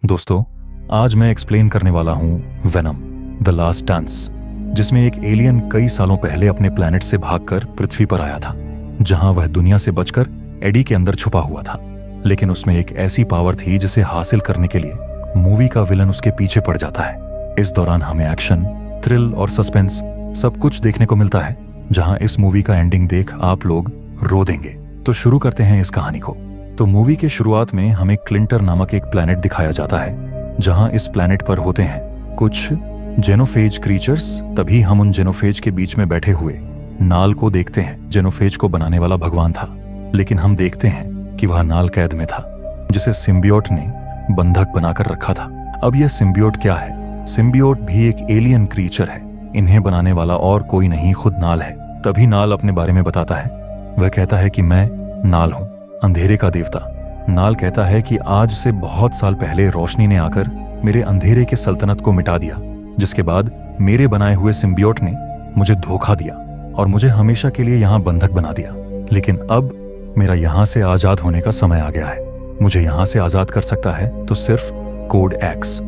दोस्तों, आज मैं एक्सप्लेन करने वाला हूँ वेनम द लास्ट डांस, जिसमें एक एलियन कई सालों पहले अपने प्लैनेट से भागकर पृथ्वी पर आया था, जहां वह दुनिया से बचकर एडी के अंदर छुपा हुआ था। लेकिन उसमें एक ऐसी पावर थी जिसे हासिल करने के लिए मूवी का विलन उसके पीछे पड़ जाता है। इस दौरान हमें एक्शन, थ्रिल और सस्पेंस सब कुछ देखने को मिलता है, जहां इस मूवी का एंडिंग देख आप लोग रो देंगे। तो शुरू करते हैं इस कहानी को। तो मूवी के शुरुआत में हमें क्लिंटर नामक एक प्लैनेट दिखाया जाता है, जहां इस प्लैनेट पर होते हैं कुछ जेनोफेज क्रीचर्स। तभी हम उन जेनोफेज के बीच में बैठे हुए नाल को देखते हैं। जेनोफेज को बनाने वाला भगवान था, लेकिन हम देखते हैं कि वह नाल कैद में था, जिसे सिम्बियोट ने बंधक बनाकर रखा था। अब यह सिम्बियोट क्या है? सिम्बियोट भी एक एलियन क्रीचर है। इन्हें बनाने वाला और कोई नहीं, खुद नाल है। तभी नाल अपने बारे में बताता है। वह कहता है कि मैं नाल हूं, अंधेरे का देवता। नाल कहता है कि आज से बहुत साल पहले रोशनी ने आकर मेरे अंधेरे के सल्तनत को मिटा दिया, जिसके बाद मेरे बनाए हुए सिम्बियोट ने मुझे धोखा दिया और मुझे हमेशा के लिए यहाँ बंधक बना दिया। लेकिन अब मेरा यहाँ से आजाद होने का समय आ गया है। मुझे यहाँ से आजाद कर सकता है तो सिर्फ कोड एक्स।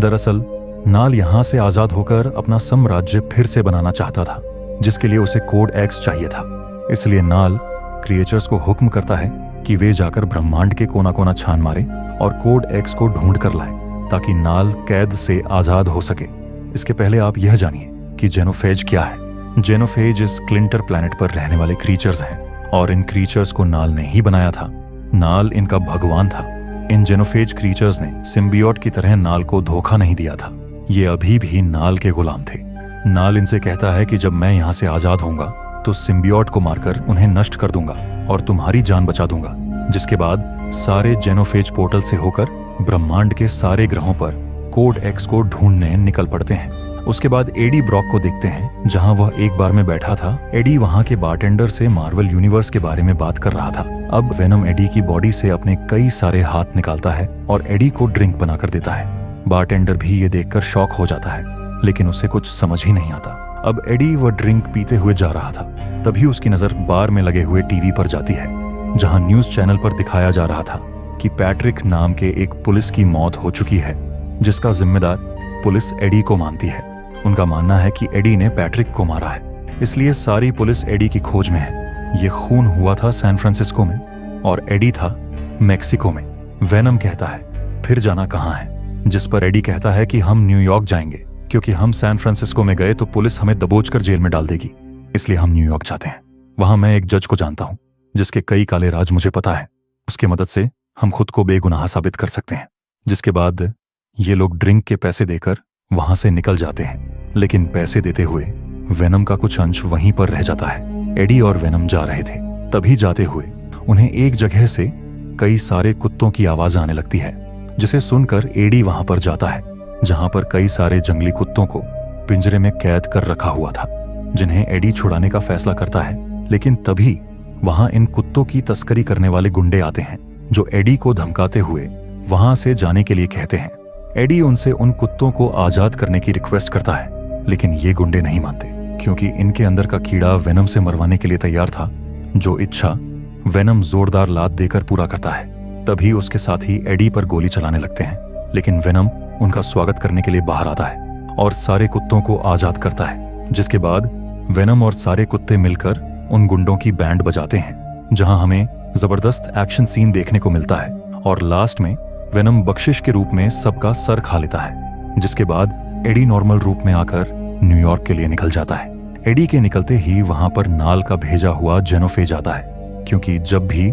दरअसल नाल यहाँ से आजाद होकर अपना साम्राज्य फिर से बनाना चाहता था, जिसके लिए उसे कोड एक्स चाहिए था। इसलिए नाल क्रिएचर्स को हुक्म करता है कि वे जाकर ब्रह्मांड के कोना कोना छान मारे और कोड एक्स को ढूंढ कर लाए, ताकि नाल कैद से आजाद हो सके। इसके पहले आप यह जानिए कि जेनोफेज क्या है। जेनोफेज इस क्लिंटर प्लैनेट पर रहने वाले क्रीचर्स हैं, और इन क्रीचर्स को नाल ने ही बनाया था। नाल इनका भगवान था। इन जेनोफेज क्रीचर्स ने सिम्बियोट की तरह नाल को धोखा नहीं दिया था। ये अभी भी नाल के गुलाम थे। नाल इनसे कहता है कि जब मैं यहाँ से आजाद होऊंगा तो सिम्बियोट को मारकर उन्हें नष्ट कर दूंगा और तुम्हारी जान बचा दूंगा, जिसके बाद सारे जेनोफेज पोर्टल से होकर ब्रह्मांड के सारे ग्रहों पर कोड एक्स को ढूंढने निकल पड़ते हैं। उसके बाद एडी ब्रॉक को देखते हैं, जहां वह एक बार में बैठा था। एडी वहां के बारटेंडर से मार्वल यूनिवर्स के बारे में बात कर रहा था। अब वेनम एडी की बॉडी से अपने कई सारे हाथ निकालता है और एडी को ड्रिंक बनाकर देता है। बारटेंडर भी ये देखकर शॉक हो जाता है, लेकिन उसे कुछ समझ ही नहीं आता। अब एडी वह ड्रिंक पीते हुए जा रहा था। तभी उसकी नजर बार में लगे हुए टीवी पर जाती है, जहां न्यूज चैनल पर दिखाया जा रहा था कि पैट्रिक नाम के एक पुलिस की मौत हो चुकी है, जिसका जिम्मेदार पुलिस एडी को मानती है। उनका मानना है कि एडी ने पैट्रिक को मारा है, इसलिए सारी पुलिस एडी की खोज में है। ये खून हुआ था सैन फ्रांसिस्को में और एडी था मेक्सिको में। वेनम कहता है, फिर जाना कहाँ है? जिस पर एडी कहता है कि हम न्यूयॉर्क जाएंगे, क्योंकि हम सैन फ्रांसिस्को में गए तो पुलिस हमें दबोचकर जेल में डाल देगी, इसलिए हम न्यूयॉर्क जाते हैं। वहां मैं एक जज को जानता हूं, जिसके कई काले राज मुझे पता है। उसकी मदद से हम खुद को बेगुनाह साबित कर सकते हैं। जिसके बाद ये लोग ड्रिंक के पैसे देकर वहां से निकल जाते हैं, लेकिन पैसे देते हुए वेनम का कुछ अंश वहीं पर रह जाता है। एडी और वेनम जा रहे थे। तभी जाते हुए उन्हें एक जगह से कई सारे कुत्तों की आवाज आने लगती है, जिसे सुनकर एडी वहां पर जाता है, जहां पर कई सारे जंगली कुत्तों को पिंजरे में कैद कर रखा हुआ था, जिन्हें एडी छुड़ाने का फैसला करता है। लेकिन तभी वहां इन कुत्तों की तस्करी करने वाले गुंडे आते हैं, जो एडी को धमकाते हुए वहां से जाने के लिए कहते हैं। एडी उनसे उन कुत्तों को आजाद करने की रिक्वेस्ट करता है, लेकिन ये गुंडे नहीं मानते, क्योंकि इनके अंदर का कीड़ा वेनम से मरवाने के लिए तैयार था, जो इच्छा वेनम जोरदार लात देकर पूरा करता है। तभी उसके साथी एडी पर गोली चलाने लगते हैं, लेकिन वेनम उनका स्वागत करने के लिए बाहर आता है और सारे कुत्तों को आजाद करता है। जिसके बाद वेनम और सारे कुत्ते मिलकर उन गुंडों की बैंड बजाते हैं, जहां हमें जबरदस्त एक्शन सीन देखने को मिलता है। और लास्ट में वेनम बख्शिश के रूप में सबका सर खा लेता है। जिसके बाद एडी नॉर्मल रूप में आकर न्यूयॉर्क के लिए निकल जाता है। एडी के निकलते ही वहां पर नाल का भेजा हुआ जेनोफेज आता है, क्योंकि जब भी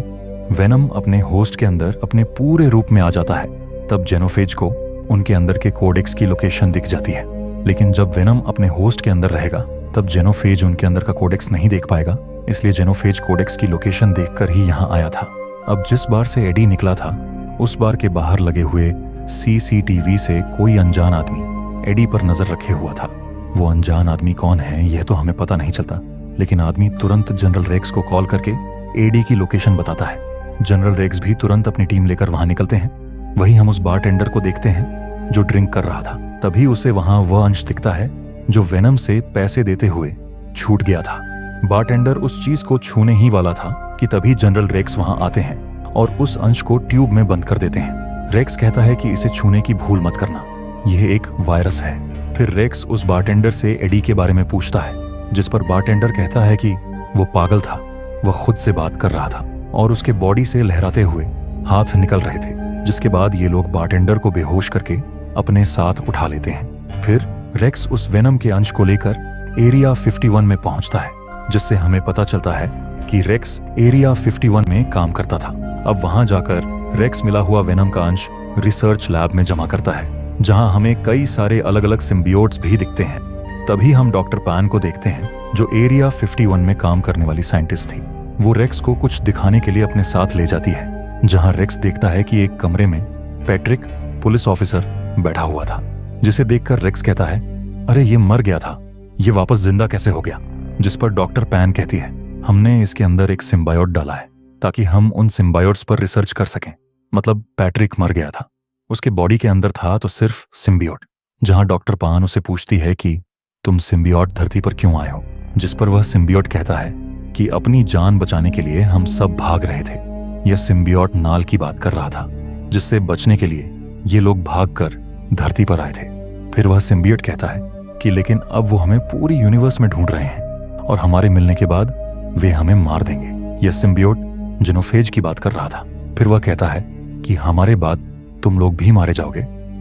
वेनम अपने होस्ट के अंदर अपने पूरे रूप में आ जाता है, तब जेनोफेज को उनके अंदर के कोडेक्स की लोकेशन दिख जाती है। लेकिन जब वेनम अपने होस्ट के अंदर रहेगा, तब जेनोफेज उनके अंदर का कोडेक्स नहीं देख पाएगा, इसलिए जेनोफेज कोडेक्स की लोकेशन देखकर ही यहाँ आया था। अब जिस बार से एडी निकला था, उस बार के बाहर लगे हुए सीसीटीवी से कोई अनजान आदमी एडी पर नजर रखे हुआ था। वो अनजान आदमी कौन है यह तो हमें पता नहीं चलता, लेकिन आदमी तुरंत जनरल रेक्स को कॉल करके एडी की लोकेशन बताता है। जनरल रेक्स भी तुरंत अपनी टीम लेकर वहां निकलते हैं। वहीं हम उस बारटेंडर को देखते हैं जो ड्रिंक कर रहा था। तभी उसे वहां वह अंश दिखता है जो वेनम से पैसे देते हुए छूट गया था। बारटेंडर उस चीज को छूने ही वाला था कि तभी जनरल रेक्स वहां आते हैं और उस अंश को ट्यूब में बंद कर देते हैं। रेक्स कहता है कि इसे छूने की भूल मत करना, यह एक वायरस है। फिर रेक्स उस बारटेंडर से एडी के बारे में पूछता है, जिस पर बारटेंडर कहता है कि वो पागल था, वह खुद से बात कर रहा था और उसके बॉडी से लहराते हुए हाथ निकल रहे थे। जिसके बाद ये लोग बारटेंडर को बेहोश करके अपने साथ उठा लेते हैं। फिर रेक्स उस वेनम के अंश को लेकर एरिया 51 में पहुंचता है, जिससे हमें पता चलता है कि रेक्स एरिया 51 में काम करता था। अब वहां जाकर रेक्स मिला हुआ वेनम का अंश रिसर्च लैब में जमा करता है, जहां हमें कई सारे अलग अलग सिम्बियोट्स भी दिखते हैं। तभी हम डॉक्टर पैन को देखते हैं, जो एरिया 51 में काम करने वाली साइंटिस्ट थी। वो रेक्स को कुछ दिखाने के लिए अपने साथ ले जाती है, जहां रेक्स देखता है कि एक कमरे में पैट्रिक पुलिस ऑफिसर बैठा हुआ था, जिसे देखकर रेक्स कहता है, अरे ये मर गया था, ये वापस जिंदा कैसे हो गया? जिस पर डॉक्टर पैन कहती है, हमने इसके अंदर एक सिम्बायोट डाला है ताकि हम उन सिम्बायोट्स पर रिसर्च कर सकें। मतलब पैट्रिक मर गया था, उसके बॉडी के अंदर था तो सिर्फ सिम्बियोट। जहां डॉक्टर पान उसे पूछती है कि तुम सिम्बियोट धरती पर क्यों आए हो? जिस पर वह सिम्बियोट कहता है कि अपनी जान बचाने के लिए हम सब भाग रहे थे। यह सिम्बियोट नाल की बात कर रहा था, जिससे बचने के लिए ये लोग भागकर धरती पर आए थे। फिर वह सिम्बियोट कहता है कि लेकिन अब वो हमें पूरी यूनिवर्स में ढूंढ रहे हैं और हमारे मिलने के बाद वे हमें मार देंगे। यह सिम्बियोट जेनोफेज की बात कर रहा था। फिर वह कहता है कि हमारे बाद तुम लोग भी मारे जाओगे,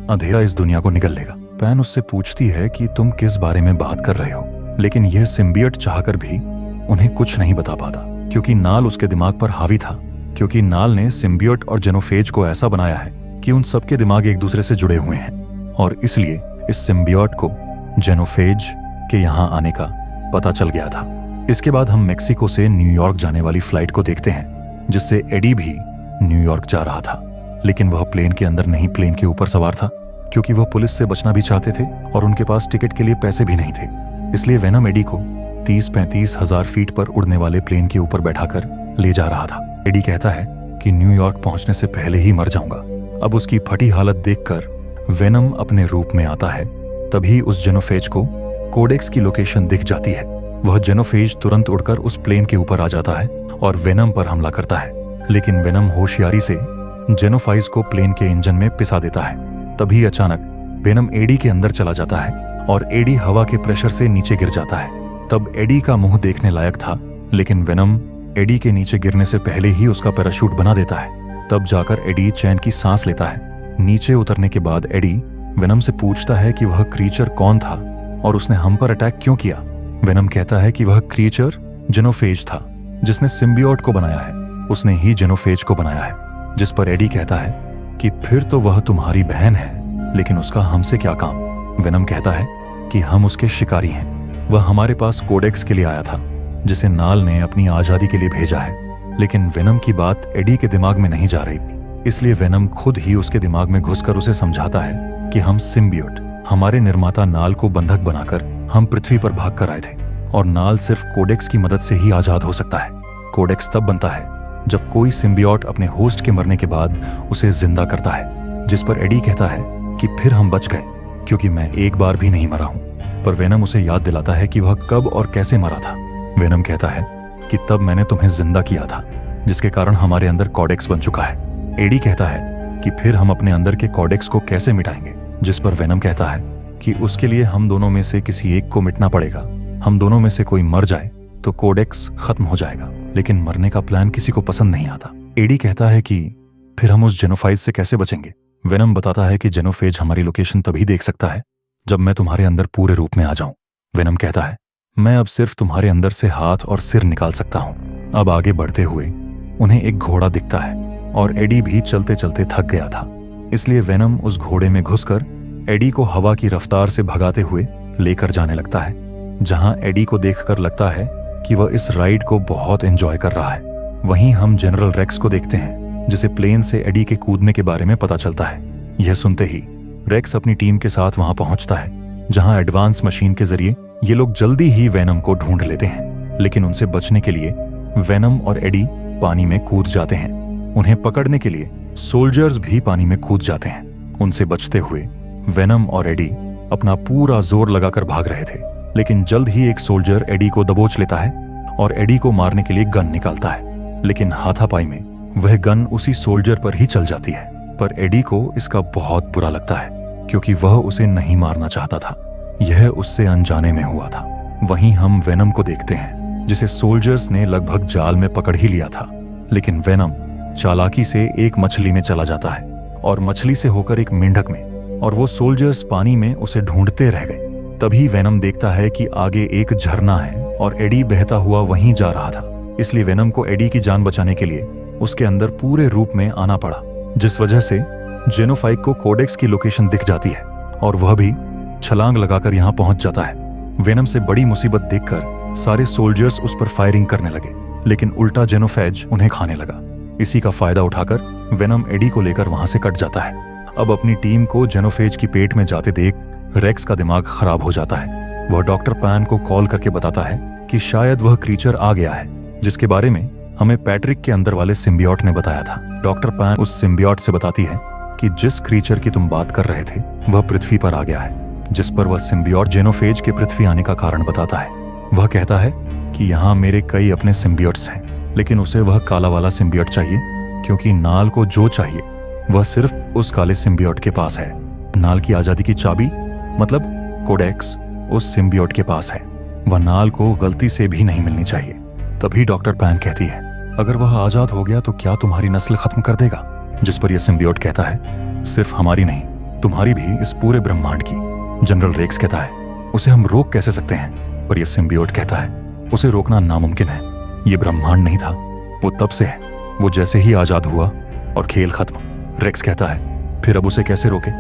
अंधेरा इस दुनिया को निगल लेगा। पैन उससे पूछती है कि तुम किस बारे में बात कर रहे हो, लेकिन यह सिम्बियोट चाहकर भी उन्हें कुछ नहीं बता पाता, क्योंकि नाल उसके दिमाग पर हावी था। क्योंकि नाल ने सिम्बियोट और जेनोफेज को ऐसा बनाया है कि उन सबके दिमाग एक दूसरे से जुड़े हुए हैं, और इसलिए इस सिम्बियोट को जेनोफेज के यहाँ आने का पता चल गया था। इसके बाद हम मेक्सिको से न्यूयॉर्क जाने वाली फ्लाइट को देखते हैं, जिससे एडी भी न्यूयॉर्क जा रहा था। लेकिन वह प्लेन के अंदर नहीं, प्लेन के ऊपर सवार था, क्योंकि वह पुलिस से बचना भी चाहते थे और उनके पास टिकट के लिए पैसे भी नहीं थे। इसलिए वेनम एडी को 30-35 हजार फीट पर उड़ने वाले प्लेन के ऊपर बैठाकर ले जा रहा था। एडी कहता है कि न्यूयॉर्क पहुंचने से पहले ही मर जाऊंगा। अब उसकी फटी हालत देखकर वेनम अपने रूप में आता है। तभी उस जेनोफेज को कोडेक्स की लोकेशन दिख जाती है। वह जेनोफेज तुरंत उड़कर उस प्लेन के ऊपर आ जाता है और वेनम पर हमला करता है। लेकिन वेनम होशियारी से जेनोफाइज को प्लेन के इंजन में पिसा देता है। तभी अचानक वेनम एडी के अंदर चला जाता है और एडी हवा के प्रेशर से नीचे गिर जाता है। तब एडी का मुंह देखने लायक था, लेकिन वेनम एडी के नीचे गिरने से पहले ही उसका पैराशूट बना देता है। तब जाकर एडी चैन की सांस लेता है। नीचे उतरने के बाद एडी वेनम से पूछता है कि वह क्रीचर कौन था और उसने हम पर अटैक क्यों किया। वेनम कहता है कि वह क्रीचर जेनोफेज था, जिसने सिम्बियोट को बनाया है, उसने ही जेनोफेज को बनाया है। जिस पर एडी कहता है कि फिर तो वह तुम्हारी बहन है, लेकिन उसका हमसे क्या काम? वेनम कहता है कि हम उसके शिकारी हैं। वह हमारे पास कोडेक्स के लिए आया था, जिसे नाल ने अपनी आजादी के लिए भेजा है। लेकिन वेनम की बात एडी के दिमाग में नहीं जा रही थी, इसलिए वेनम खुद ही उसके दिमाग में घुसकर उसे समझाता है कि हम सिम्बियोट, हमारे निर्माता नाल को बंधक बनाकर हम पृथ्वी पर भाग कर आए थे और नाल सिर्फ कोडेक्स की मदद से ही आजाद हो सकता है। कोडेक्स तब बनता है जब कोई सिम्बियोट अपने होस्ट के मरने के बाद उसे जिंदा करता है। जिस पर एडी कहता है कि फिर हम बच गए, क्योंकि मैं एक बार भी नहीं मरा हूं। पर वेनम उसे याद दिलाता है कि वह कब और कैसे मरा था। वेनम कहता है कि तब मैंने तुम्हें जिंदा किया था, जिसके कारण हमारे अंदर कोडेक्स बन चुका है। एडी कहता है कि फिर हम अपने अंदर के कोडेक्स को कैसे मिटाएंगे। जिस पर वेनम कहता है कि उसके लिए हम दोनों में से किसी एक को मिटना पड़ेगा। हम दोनों में से कोई मर जाए तो कोडेक्स खत्म हो जाएगा। लेकिन मरने का प्लान किसी को पसंद नहीं आता। एडी कहता है कि फिर हम उस जेनोफाइज से कैसे बचेंगे। वेनम बताता है कि जेनोफेज हमारी लोकेशन तभी देख सकता है जब मैं तुम्हारे अंदर पूरे रूप में आ जाऊं। वेनम कहता है मैं अब सिर्फ तुम्हारे अंदर से हाथ और सिर निकाल सकता हूं। अब आगे बढ़ते हुए उन्हें एक घोड़ा दिखता है और एडी भी चलते चलते थक गया था, इसलिए वेनम उस घोड़े में घुसकर एडी को हवा की रफ्तार से भगाते हुए लेकर जाने लगता है, जहां एडी को देखकर लगता है कि वह इस राइड को बहुत एंजॉय कर रहा है। वहीं हम जनरल रेक्स को देखते हैं, जिसे प्लेन से एडी के कूदने के बारे में पता चलता है। यह सुनते ही रेक्स अपनी टीम के साथ वहां पहुंचता है, जहां एडवांस मशीन के जरिए ये लोग जल्दी ही वेनम को ढूंढ लेते हैं। लेकिन उनसे बचने के लिए वेनम और एडी पानी में कूद जाते हैं। उन्हें पकड़ने के लिए सोल्जर्स भी पानी में कूद जाते हैं। उनसे बचते हुए वेनम और एडी अपना पूरा जोर लगाकर भाग रहे थे, लेकिन जल्द ही एक सोल्जर एडी को दबोच लेता है और एडी को मारने के लिए गन निकालता है। लेकिन हाथापाई में वह गन उसी सोल्जर पर ही चल जाती है। पर एडी को इसका बहुत बुरा लगता है क्योंकि वह उसे नहीं मारना चाहता था। यह उससे अनजाने में हुआ था। वहीं हम वेनम को देखते हैं जिसे सोल्जर्स ने लगभग जाल में पकड़ ही लिया था, लेकिन वेनम चालाकी से एक मछली में चला जाता है और मछली से होकर एक मेंढक में, और वो सोल्जर्स पानी में उसे ढूंढते रह गए। तभी वेनम देखता है कि आगे एक झरना है और एडी बहता हुआ वहीं जा रहा था। इसलिए वेनम को एडी की जान बचाने के लिए उसके अंदर पूरे रूप में आना पड़ा, जिस वजह से जेनोफाइक को कोडेक्स की लोकेशन दिख जाती है और वह भी छलांग लगाकर यहां पहुंच जाता है। वेनम से बड़ी मुसीबत देखकर सारे सोल्जर्स उस पर फायरिंग करने लगे, लेकिन उल्टा जेनोफेज उन्हें खाने लगा। इसी का फायदा उठाकर वेनम एडी को लेकर वहां से कट जाता है। अब अपनी टीम को जेनोफेज की पेट में जाते देख रेक्स का दिमाग खराब हो जाता है। वह डॉक्टर पैन को कॉल करके बताता है कि शायद वह क्रीचर आ गया है, जिसके बारे में हमें पैट्रिक के अंदर वाले सिम्बियोट ने बताया था। डॉक्टर पैन उस सिम्बियोट से बताती है कि जिस क्रीचर की तुम बात कर रहे थे वह पृथ्वी पर आ गया है, जिस पर वह सिम्बियोट जेनोफेज के पृथ्वी आने का कारण बताता है। वह कहता है कि यहाँ मेरे कई अपने सिम्बियोट्स हैं, लेकिन उसे वह काला वाला सिम्बियोट चाहिए, क्योंकि नाल को जो चाहिए वह सिर्फ उस काले सिम्बियोट के पास है। नाल की आजादी की चाबी मतलब कोडेक्स उस सिम्बियोट के पास है। वह नाल को गलती से भी नहीं मिलनी चाहिए। तभी डॉक्टर पैन कहती है, अगर वह आजाद हो गया तो क्या तुम्हारी नस्ल खत्म कर देगा? जिस पर यह सिम्बियोट कहता है, सिर्फ हमारी नहीं, तुम्हारी भी, इस पूरे ब्रह्मांड की। जनरल रेक्स कहता है, उसे हम रोक कैसे सकते हैं? पर यह सिम्बियोट कहता है, उसे रोकना नामुमकिन है। यह ब्रह्मांड नहीं था, वो तब से है, वो जैसे ही आजाद हुआ और खेल खत्म। रेक्स कहता है, फिर अब उसे कैसे रोके?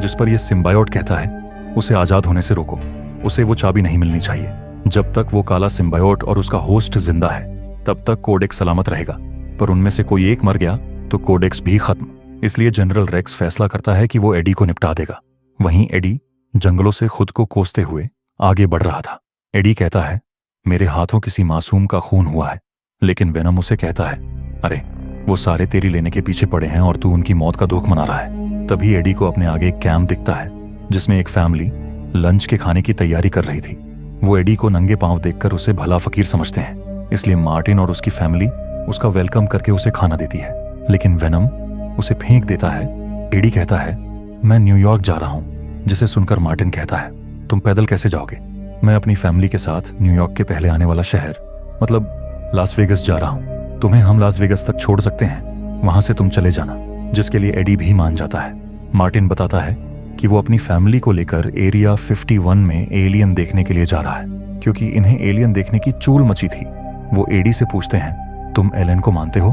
जिस पर यह सिम्बायोट कहता है, उसे आजाद होने से रोको, उसे वो चाबी नहीं मिलनी चाहिए। जब तक वो काला सिम्बायोट और उसका होस्ट जिंदा है तब तक कोडेक्स सलामत रहेगा, पर उनमें से कोई एक मर गया तो कोडेक्स भी खत्म। इसलिए जनरल रेक्स फैसला करता है कि वो एडी को निपटा देगा। वहीं एडी जंगलों से खुद को कोसते हुए आगे बढ़ रहा था। एडी कहता है, मेरे हाथों किसी मासूम का खून हुआ है, लेकिन वेनम उसे कहता है, अरे वो सारे तेरी लेने के पीछे पड़े हैं और तू उनकी मौत का दुख मना रहा है। तभी एडी को अपने आगे एक कैंप दिखता है जिसमें एक फैमिली लंच के खाने की तैयारी कर रही थी। वो एडी को नंगे पांव देखकर उसे भला फकीर समझते हैं, इसलिए मार्टिन और उसकी फैमिली उसका वेलकम करके उसे खाना देती है, लेकिन वेनम उसे फेंक देता है। एडी कहता है, मैं न्यूयॉर्क जा रहा हूं, जिसे सुनकर मार्टिन कहता है, तुम पैदल कैसे जाओगे? मैं अपनी फैमिली के साथ न्यूयॉर्क के पहले आने वाला शहर मतलब लास वेगस जा रहा हूं। तुम्हें हम लास वेगस तक छोड़ सकते हैं, वहां से तुम चले जाना। जिसके लिए एडी भी मान जाता है। मार्टिन बताता है कि वो अपनी फैमिली को लेकर एरिया 51 में एलियन देखने के लिए जा रहा है, क्योंकि इन्हें एलियन देखने की चूल मची थी। वो एडी से पूछते हैं, तुम एलन को मानते हो?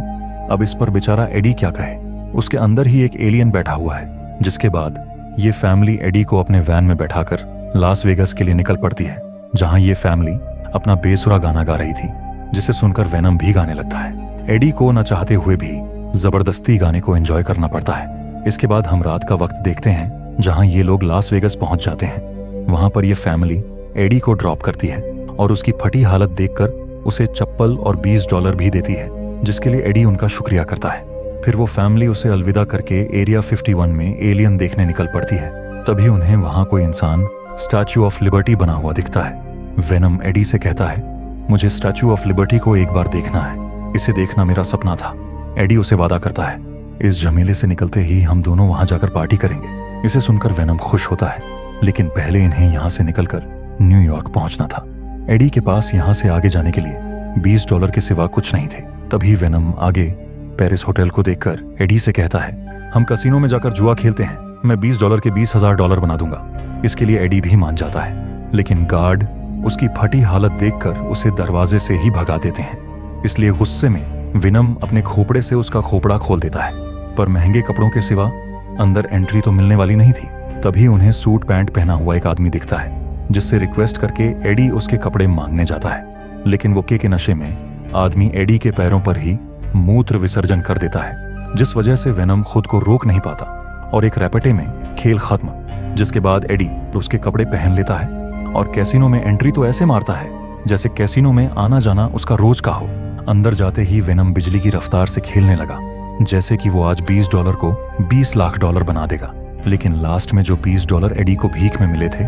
अब इस पर बेचारा एडी क्या कहे, उसके अंदर ही एक एलियन बैठा हुआ है। जिसके बाद ये फैमिली एडी को अपने वैन में बैठाकर लास वेगस के लिए निकल पड़ती है, जहां ये फैमिली अपना बेसुरा गाना गा रही थी, जिसे सुनकर वेनम भी गाने लगता है। एडी को न चाहते हुए भी जबरदस्ती गाने को एंजॉय करना पड़ता है। इसके बाद हम रात का वक्त देखते हैं जहां ये लोग लास वेगस पहुंच जाते हैं। वहां पर ये फैमिली एडी को ड्रॉप करती है और उसकी फटी हालत देखकर उसे चप्पल और $20 भी देती है, जिसके लिए एडी उनका शुक्रिया करता है। फिर वो फैमिली उसे अलविदा करके एरिया 51 में एलियन देखने निकल पड़ती है। तभी उन्हें वहां कोई इंसान स्टैच्यू ऑफ लिबर्टी बना हुआ दिखता है। वेनम एडी से कहता है, मुझे स्टैच्यू ऑफ लिबर्टी को एक बार देखना है, इसे देखना मेरा सपना था। एडी उसे वादा करता है, इस झमेले से निकलते ही हम दोनों वहां जाकर पार्टी करेंगे। इसे सुनकर वेनम खुश होता है, लेकिन पहले इन्हें यहां से निकलकर न्यूयॉर्क पहुंचना था। एडी के पास यहां से आगे जाने के लिए $20 के सिवा कुछ नहीं थे। तभी वेनम आगे पेरिस होटल को देखकर एडी से कहता है, हम कसिनो में जाकर जुआ खेलते हैं, मैं $20 के $20,000 बना दूंगा। इसके लिए एडी भी मान जाता है, लेकिन गार्ड उसकी फटी हालत देखकर उसे दरवाजे से ही भगा देते हैं। इसलिए गुस्से में वेनम अपने खोपड़े से उसका खोपड़ा खोल देता है, पर महंगे कपड़ों के सिवा अंदर एंट्री तो मिलने वाली नहीं थी। तभी उन्हें सूट पैंट पहना हुआ एक आदमी दिखता है, जिससे रिक्वेस्ट करके एडी उसके कपड़े मांगने जाता है, लेकिन वो के नशे में आदमी एडी के पैरों पर ही मूत्र विसर्जन कर देता है, जिस वजह से वेनम खुद को रोक नहीं पाता और एक रैपेटे में खेल खत्म। जिसके बाद एडी उसके कपड़े पहन लेता है और कैसीनो में एंट्री तो ऐसे मारता है जैसे कैसीनो में आना जाना उसका रोज का हो। अंदर जाते ही वेनम बिजली की रफ्तार से खेलने लगा, जैसे कि वो आज $20 को $20 लाख बना देगा। लेकिन लास्ट में जो $20 एडी को भीख में मिले थे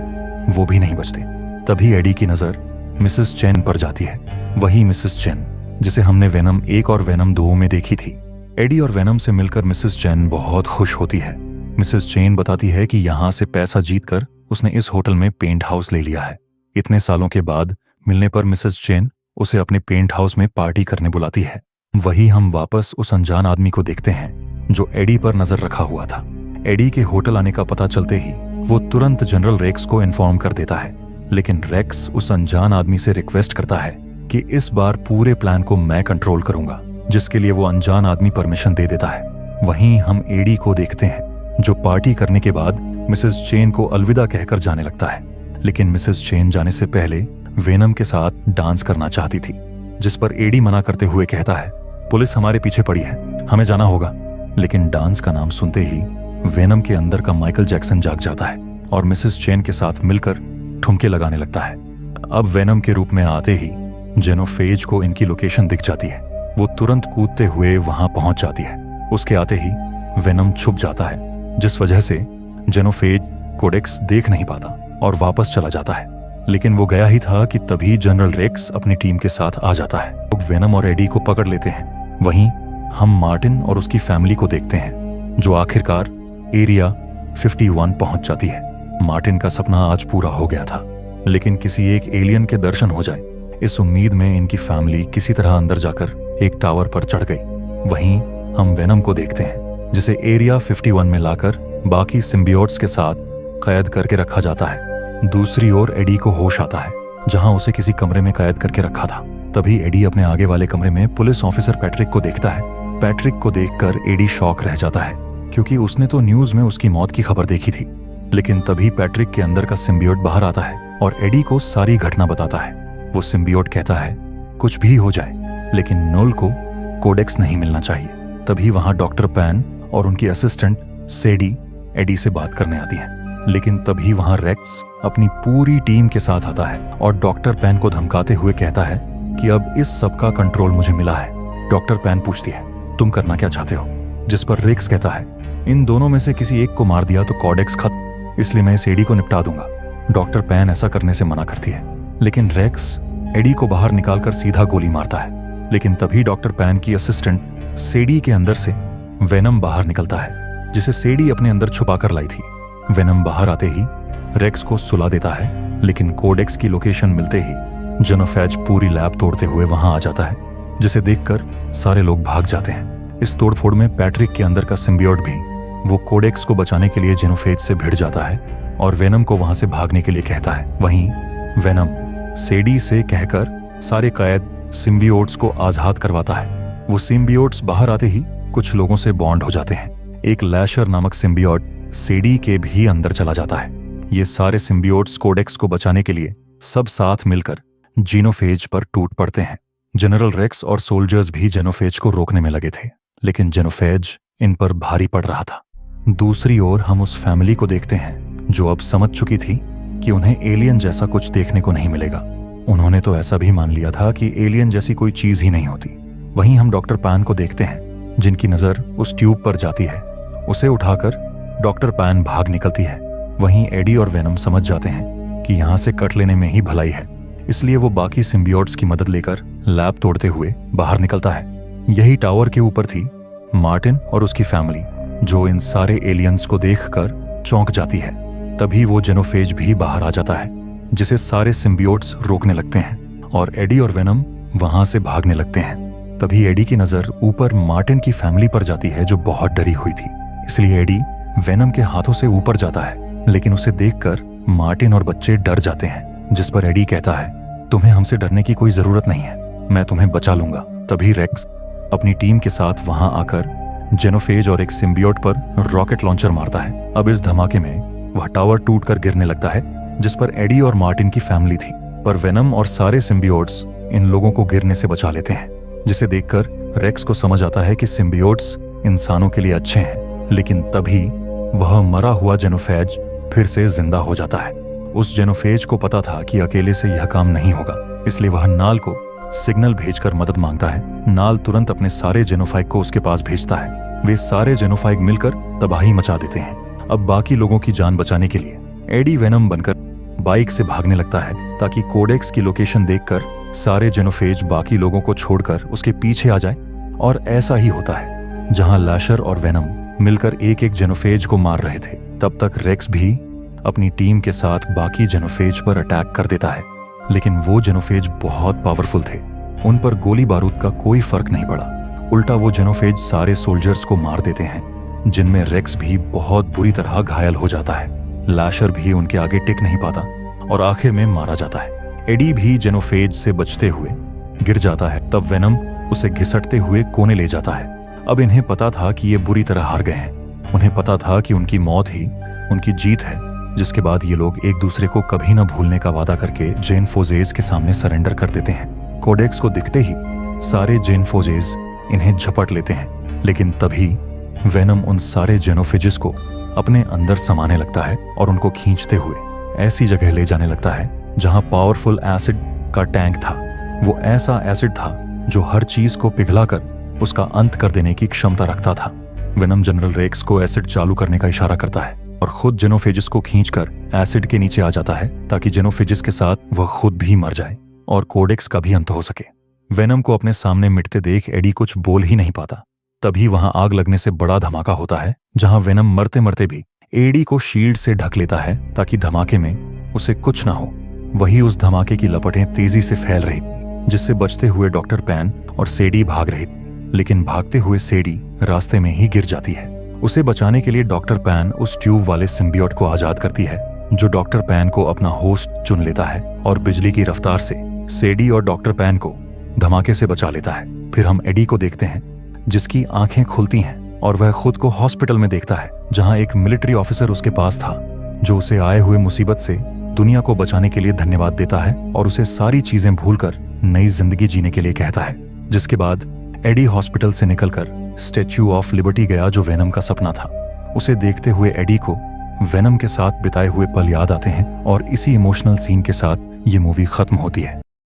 वो भी नहीं बचते। तभी एडी की नजर मिसेस चेन पर जाती है, वही मिसेस चेन जिसे हमने वेनम 1 और वेनम 2 में देखी थी। एडी और वेनम से मिलकर मिसेस चेन बहुत खुश होती है। मिसेस चेन बताती है कि यहाँ से पैसा जीतकर उसने इस होटल में पेंट हाउस ले लिया है। इतने सालों के बाद मिलने पर मिसेस चेन उसे अपने पेंट हाउस में पार्टी करने बुलाती है। वही हम वापस उस अनजान आदमी को देखते हैं जो एडी पर नजर रखा हुआ था। एडी के होटल आने का पता चलते ही वो तुरंत जनरल रेक्स को इन्फॉर्म कर देता है, लेकिन रेक्स उस अनजान आदमी से रिक्वेस्ट करता है कि इस बार पूरे प्लान को मैं कंट्रोल करूंगा, जिसके लिए वो अनजान आदमी परमिशन दे देता है। वहीं हम एडी को देखते हैं जो पार्टी करने के बाद मिसेस चेन को अलविदा कहकर जाने लगता है, लेकिन मिसेस चेन जाने से पहले वेनम के साथ डांस करना चाहती थी, जिस पर एडी मना करते हुए कहता है पुलिस हमारे पीछे पड़ी है, हमें जाना होगा। लेकिन डांस का नाम सुनते ही वेनम के अंदर का माइकल जैक्सन जाग जाता है और मिसेस चेन के साथ मिलकर ठुमके लगाने लगता है। अब वेनम के रूप में आते ही जेनोफेज को इनकी लोकेशन दिख जाती है। वो तुरंत कूदते हुए वहां पहुंच जाती है। उसके आते ही वेनम छुप जाता है, जिस वजह से जेनोफेज कोडेक्स देख नहीं पाता और वापस चला जाता है। लेकिन वो गया ही था कि तभी जनरल रेक्स अपनी टीम के साथ आ जाता है। लोग वेनम और एडी को पकड़ लेते हैं। वहीं हम मार्टिन और उसकी फैमिली को देखते हैं जो आखिरकार एरिया 51 पहुंच जाती है। मार्टिन का सपना आज पूरा हो गया था, लेकिन किसी एक एलियन के दर्शन हो जाए इस उम्मीद में इनकी फैमिली किसी तरह अंदर जाकर एक टावर पर चढ़ गई। वहीं हम वेनम को देखते हैं जिसे एरिया 51 में लाकर बाकी सिम्बियोट्स के साथ कैद करके रखा जाता है। दूसरी ओर एडी को होश आता है जहां उसे किसी कमरे में कैद करके रखा था। तभी एडी अपने आगे वाले कमरे में पुलिस ऑफिसर पैट्रिक को देखता है। पैट्रिक को देखकर एडी शॉक रह जाता है क्योंकि उसने तो न्यूज में उसकी मौत की खबर देखी थी। लेकिन तभी पैट्रिक के अंदर का सिम्बियोट बाहर आता है और एडी को सारी घटना बताता है। वो सिम्बियोट कहता है कुछ भी हो जाए लेकिन नोल को कोडेक्स नहीं मिलना चाहिए। तभी वहां डॉक्टर पैन और उनकी असिस्टेंट सेडी एडी से बात करने आती है। लेकिन तभी वहां रेक्स अपनी पूरी टीम के साथ आता है और डॉक्टर पैन को धमकाते हुए कहता है कि अब इस सब का कंट्रोल मुझे मिला है। डॉक्टर पैन पूछती है तुम करना क्या चाहते हो, जिस पर रेक्स कहता है इन दोनों में से किसी एक को मार दिया तो कोडेक्स खत्म, इसलिए मैं इस एडी को निपटा दूंगा। डॉक्टर पैन ऐसा करने से मना करती है, लेकिन रेक्स एडी को बाहर निकालकर सीधा गोली मारता है। लेकिन तभी डॉक्टर पैन की असिस्टेंट सेडी के अंदर से वेनम बाहर निकलता है, जिसे सेडी अपने अंदर छुपा कर लाई थी। वेनम बाहर आते ही रेक्स को सुला देता है, लेकिन कोडेक्स की लोकेशन मिलते ही जेनोफेज पूरी लैब तोड़ते हुए वहां आ जाता है, जिसे देखकर सारे लोग भाग जाते हैं। इस तोड़फोड़ में पैट्रिक के अंदर का सिम्बियोट भी वो कोडेक्स को बचाने के लिए जेनोफेज से भिड़ जाता है और वेनम को वहां से भागने के लिए कहता है। वहीं वेनम सेडी से कहकर सारे कैद सिम्बियोट्स को आजाद करवाता है। वो सिम्बियोट्स बाहर आते ही कुछ लोगों से बॉन्ड हो जाते हैं। एक लैशर नामक सिम्बियोट सेडी के भी अंदर चला जाता है। ये सारे सिम्बियोट्स कोडेक्स को बचाने के लिए सब साथ मिलकर जेनोफेज पर टूट पड़ते हैं। जनरल रेक्स और सोल्जर्स भी जेनोफेज को रोकने में लगे थे, लेकिन जेनोफेज इन पर भारी पड़ रहा था। दूसरी ओर हम उस फैमिली को देखते हैं जो अब समझ चुकी थी कि उन्हें एलियन जैसा कुछ देखने को नहीं मिलेगा। उन्होंने तो ऐसा भी मान लिया था कि एलियन जैसी कोई चीज ही नहीं होती। वहीं हम डॉक्टर पैन को देखते हैं जिनकी नजर उस ट्यूब पर जाती है। उसे उठाकर डॉक्टर पैन भाग निकलती है। वहीं एडी और वेनम समझ जाते हैं कि यहाँ से कट लेने में ही भलाई है, इसलिए वो बाकी सिम्बियोट्स की मदद लेकर लैब तोड़ते हुए बाहर निकलता है। यही टावर के ऊपर थी मार्टिन और उसकी फैमिली, जो इन सारे एलियंस को देखकर चौंक जाती है। तभी वो जेनोफेज भी बाहर आ जाता है, जिसे सारे सिम्बियोट्स रोकने लगते हैं और एडी और वेनम वहां से भागने लगते हैं। तभी एडी की नजर ऊपर मार्टिन की फैमिली पर जाती है जो बहुत डरी हुई थी, इसलिए एडी वेनम के हाथों से ऊपर जाता है, लेकिन उसे देखकर मार्टिन और बच्चे डर जाते हैं, जिस पर एडी कहता है तुम्हें हमसे डरने की कोई जरूरत नहीं है, मैं तुम्हें बचा लूंगा। तभी रेक्स अपनी टीम के साथ वहां आकर जेनोफेज और एक सिम्बियोट पर रॉकेट लॉन्चर मारता है। अब इस धमाके में वह टावर टूटकर गिरने लगता है, जिस पर एडी और मार्टिन की फैमिली थी, पर वेनम और सारे सिम्बियोट्स इन लोगों को गिरने से बचा लेते हैं, जिसे देखकर रेक्स को समझ आता है कि सिम्बियोट्स इंसानों के लिए अच्छे हैं। लेकिन तभी वह मरा हुआ जेनोफेज फिर से जिंदा हो जाता है। उस जेनोफेज को पता था कि अकेले से यह काम नहीं होगा, इसलिए वह नाल को सिग्नल भेजकर मदद मांगता है। नाल तुरंत अपने सारे जेनोफाइग को उसके पास भेजता है। वे सारे जेनोफाइग मिलकर तबाही मचा देते हैं। अब बाकी लोगों की जान बचाने के लिए एडी वेनम बनकर बाइक से भागने लगता है ताकि कोडेक्स की लोकेशन देखकर सारे जेनोफेज बाकी लोगों को छोड़कर उसके पीछे आ जाए। और ऐसा ही होता है। जहां लैशर और वेनम मिलकर एक एक जेनोफेज को मार रहे थे। तब तक रेक्स भी अपनी टीम के साथ बाकी जेनोफेज पर अटैक कर देता है, लेकिन वो जेनोफेज बहुत पावरफुल थे। उन पर गोली बारूद का कोई फर्क नहीं पड़ा। उल्टा वो जेनोफेज सारे सोल्जर्स को मार देते हैं, जिनमें रेक्स भी बहुत बुरी तरह घायल हो जाता है। लैशर भी उनके आगे टिक नहीं पाता और आखिर में मारा जाता है। एडी भी जेनोफेज से बचते हुए गिर जाता है। तब वेनम उसे घिसटते हुए कोने ले जाता है। अब इन्हें पता था कि ये बुरी तरह हार गए हैं। उन्हें पता था कि उनकी मौत ही उनकी जीत है, जिसके बाद ये लोग एक दूसरे को कभी न भूलने का वादा करके जेन फोजेज के सामने सरेंडर कर देते हैं। कोडेक्स को दिखते ही सारे जेन फोजेज इन्हें झपट लेते हैं, लेकिन तभी वेनम उन सारे जेनोफेजेस को अपने अंदर समाने लगता है और उनको खींचते हुए ऐसी जगह ले जाने लगता है जहां पावरफुल एसिड का टैंक था। वो ऐसा एसिड था जो हर चीज को पिघलाकर उसका अंत कर देने की क्षमता रखता था। वेनम जनरल रेक्स को एसिड चालू करने का इशारा करता है और खुद जेनोफेजिस को खींचकर एसिड के नीचे आ जाता है, ताकि जेनोफेजिस के साथ वह खुद भी मर जाए और कोडेक्स का भी अंत हो सके। वेनम को अपने सामने मिटते देख एडी कुछ बोल ही नहीं पाता। तभी वहां आग लगने से बड़ा धमाका होता है, जहां वेनम मरते मरते भी एडी को शील्ड से ढक लेता है ताकि धमाके में उसे कुछ ना हो। वही उस धमाके की लपटें तेजी से फैल रही, जिससे बचते हुए डॉक्टर पैन और सेडी भाग रही, लेकिन भागते हुए सेडी रास्ते में ही गिर जाती है। उसे बचाने के लिए डॉक्टर पैन उस ट्यूब वाले सिम्बियोट को आजाद करती है, जो डॉक्टर पैन को अपना होस्ट चुन लेता है और बिजली की रफ्तार से सेडी और डॉक्टर पैन को धमाके से बचा लेता है। फिर हम एडी को देखते हैं, जिसकी आंखें खुलती हैं और वह खुद को हॉस्पिटल में देखता है, जहां एक मिलिट्री ऑफिसर उसके पास था, जो उसे आए हुए मुसीबत से दुनिया को बचाने के लिए धन्यवाद देता है और उसे सारी चीजें भूलकर नई जिंदगी जीने के लिए कहता है। जिसके बाद एडी हॉस्पिटल से निकलकर स्टैच्यू ऑफ लिबर्टी गया, जो वेनम का सपना था। उसे देखते हुए एडी को वेनम के साथ बिताए हुए पल याद आते हैं और इसी इमोशनल सीन के साथ ये मूवी खत्म होती है।